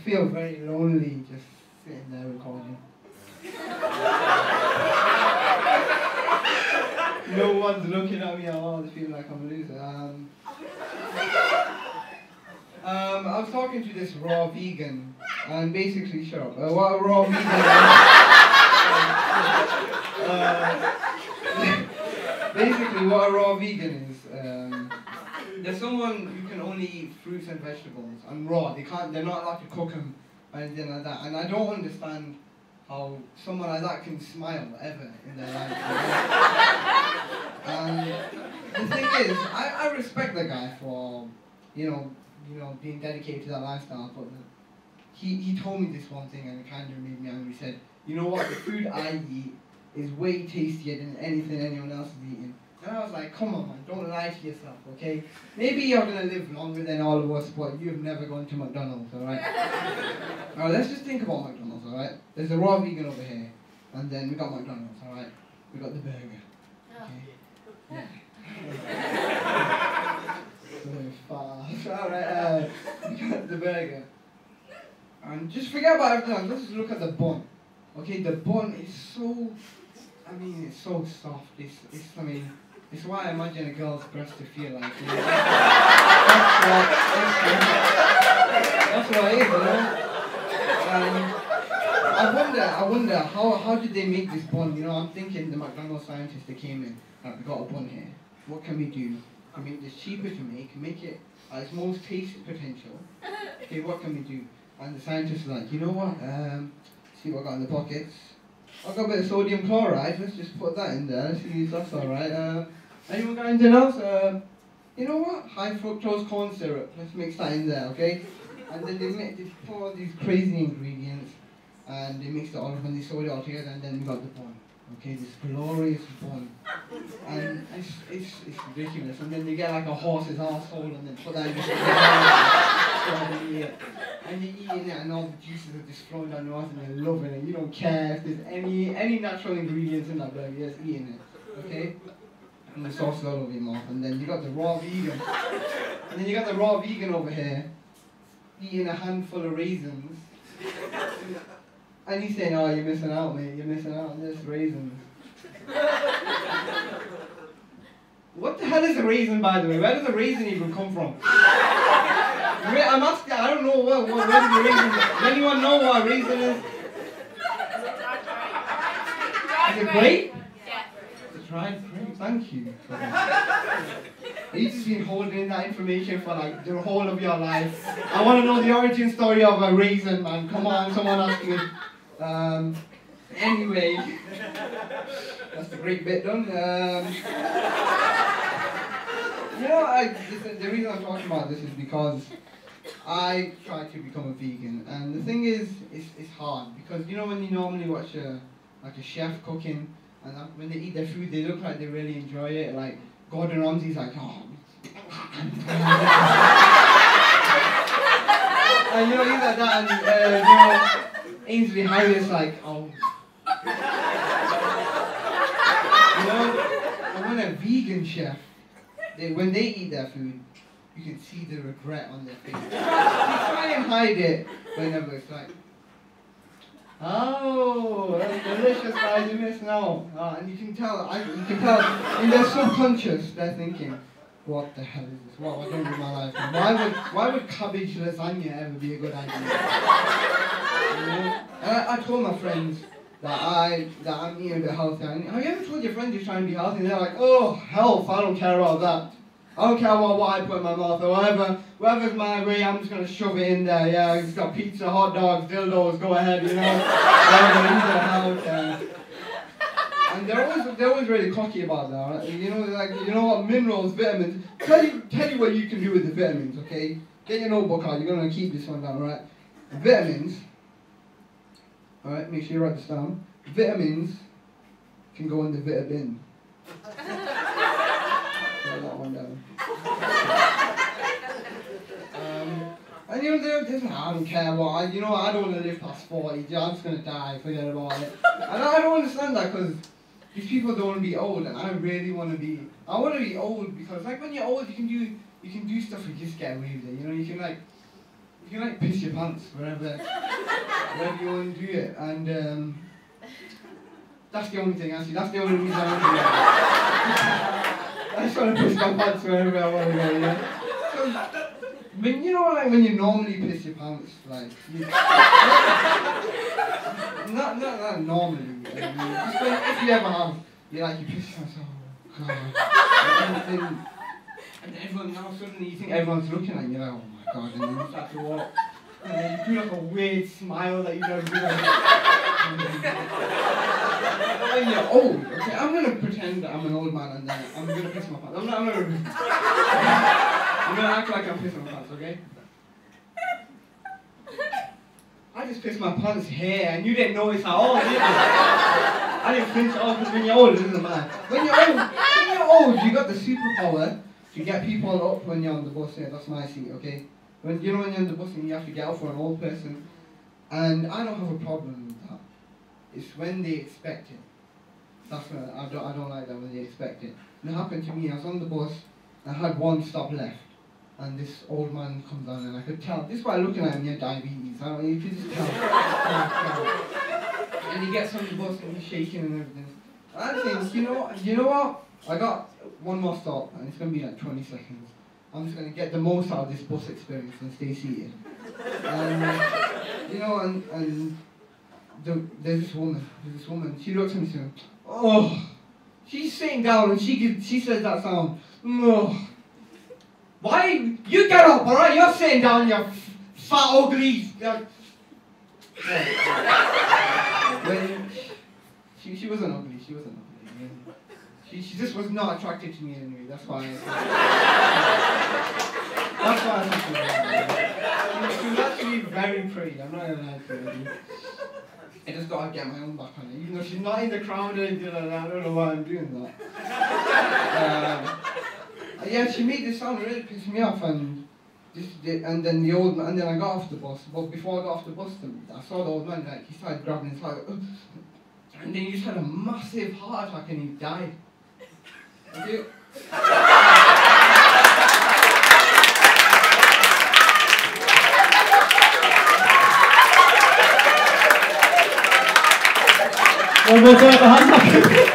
feel very lonely just sitting there recording. No one's looking at me at all. I feel like I'm a loser. I was talking to this raw vegan, and basically, shut up. What a raw vegan basically, what a raw vegan is, there's someone who can only eat fruits and vegetables and raw. They're not allowed to cook them or anything like that. And I don't understand how someone like that can smile ever in their life. And the thing is, I respect the guy for, you know, being dedicated to that lifestyle. But he told me this one thing and it kind of made me angry. He said, you know what, the food I eat is way tastier than anything anyone else is eating. And I was like, come on man, don't lie to yourself, okay? Maybe you're gonna live longer than all of us, but you've never gone to McDonald's, alright? Alright, let's just think about McDonald's, alright? There's a raw vegan over here, and then we got McDonald's, alright? We got the burger, okay? Yeah. So fast, alright, we got the burger. And just forget about everything else, let's just look at the bun. Okay, the bun is so, it's so soft. It's why I imagine a girl's breast to feel like. You know? That's what it is, you know? I wonder how did they make this bun? You know, I'm thinking the McDonald's scientists that came in, we got a bun here. What can we do to make this cheaper to make it at its most taste potential? Okay, what can we do? And the scientists are like, you know what? See what I got in the pockets. I've got a bit of sodium chloride, let's just put that in there, see if that's alright. Anyone got anything else? You know what? High fructose corn syrup, let's mix that in there, okay? And then they put all these crazy ingredients, and they mixed it all up and they sewed it all together, and then we got the bun. Okay, this glorious bun. And it's ridiculous. And then they get like a horse's arsehole and then put that in the and you're eating it and all the juices are just flowing down your mouth and you're loving it. You don't care if there's any natural ingredients in that burger, you're just eating it. Okay? And the sauce is all over your mouth. And then you got the raw vegan. And then you got the raw vegan over here eating a handful of raisins. And he's saying, oh, you're missing out, mate. You're missing out on this raisins. What the hell is a raisin, by the way? Where does a raisin even come from? I'm asking, I don't know where is a raisin. Does anyone know what a raisin is? Is it grape? Yeah. It's dried grape, thank you. You've just been holding in that information for like the whole of your life. I want to know the origin story of a raisin, man. Come on, someone ask me. Anyway, that's the great bit done. You know, the reason I'm talking about this is because I tried to become a vegan, and the thing is, it's hard because you know when you normally watch a chef cooking, and when they eat their food, they look like they really enjoy it. Like Gordon Ramsay's like, oh. And you know, he's like that, and you know, Ainsley Harriet's like, oh. You know, and when a vegan chef, when they eat their food, you can see the regret on their face. They try and hide it whenever it's like, oh, that's delicious, guys, you missed out. And you can tell in their subconscious, they're thinking, what the hell is this? What have I done with my life? Why would cabbage lasagna ever be a good idea? You know? And I told my friends that I'm eating a bit healthier. And have you ever told your friends you're trying to be healthy? And they're like, oh, health, I don't care about that. I don't care about what I put in my mouth or whatever's my way, I'm just going to shove it in there. Yeah, it's got pizza, hot dogs, dildos, go ahead, you know. And they're always really cocky about that, right? You know, like, you know what, minerals, vitamins. Tell you what you can do with the vitamins, okay? Get your notebook out, you're going to keep this one down, right? Vitamins, alright, make sure you write this down. Vitamins can go in the vitabin. Write that one down. And you know, I don't care what, I don't want to live past 40, I'm just going to die, forget about it. And I don't understand that because these people don't want to be old, and I really want to be, I want to be old because like when you're old you can do stuff and just get away with it, you know, you can like, you can like piss your pants wherever you want to do it, and that's the only thing actually. That's the only reason I want to do it. I just want to piss my pants wherever I want to go. You know? When you know, like when you normally piss your pants, like not normally. Just when, if you ever have, you like you piss your pants. Oh God. And everyone now suddenly you think everyone's looking at you, you're like, oh my God, and then you start to walk. And then you do like a weird smile that you don't do. When you're old, okay, I'm gonna pretend that I'm an old man and then I'm gonna piss my pants. I'm gonna act like I'm pissing my pants, okay? I just pissed my pants here and you didn't notice at all, did you? I didn't flinch at all because when you're old, it doesn't matter. When you're old, you got the superpower to get people up when you're on the bus. Yeah, that's my seat, okay? When you're on the bus and you have to get up for an old person, and I don't have a problem with that. It's when they expect it. That's when I don't like that when they expect it. And it happened to me. I was on the bus. I had one stop left, and this old man comes on, and I could tell. This is why looking at him, he had diabetes. I don't know, you could just tell. And he gets on the bus and he's shaking and everything. And I think, you know what? I got one more stop, and it's gonna be like 20 seconds. I'm just going to get the most out of this bus experience and stay seated. And, you know, there's this woman, she looks at me and says, oh, she's sitting down and she says that sound, oh. Why, you get up, alright, you're sitting down, you fat ugly. When she wasn't ugly, She just was not attracted to me anyway, that's why I she was actually very pretty, I'm not gonna lie to you. I just gotta get my own back on it, even though she's not in the crowd or anything like that, I don't know why I'm doing that. Yeah, she made this sound, really pissed me off, and then I got off the bus, but before I got off the bus, I saw the old man, like, he started grabbing his heart, and then he just had a massive heart attack and he died. Okay. One more time,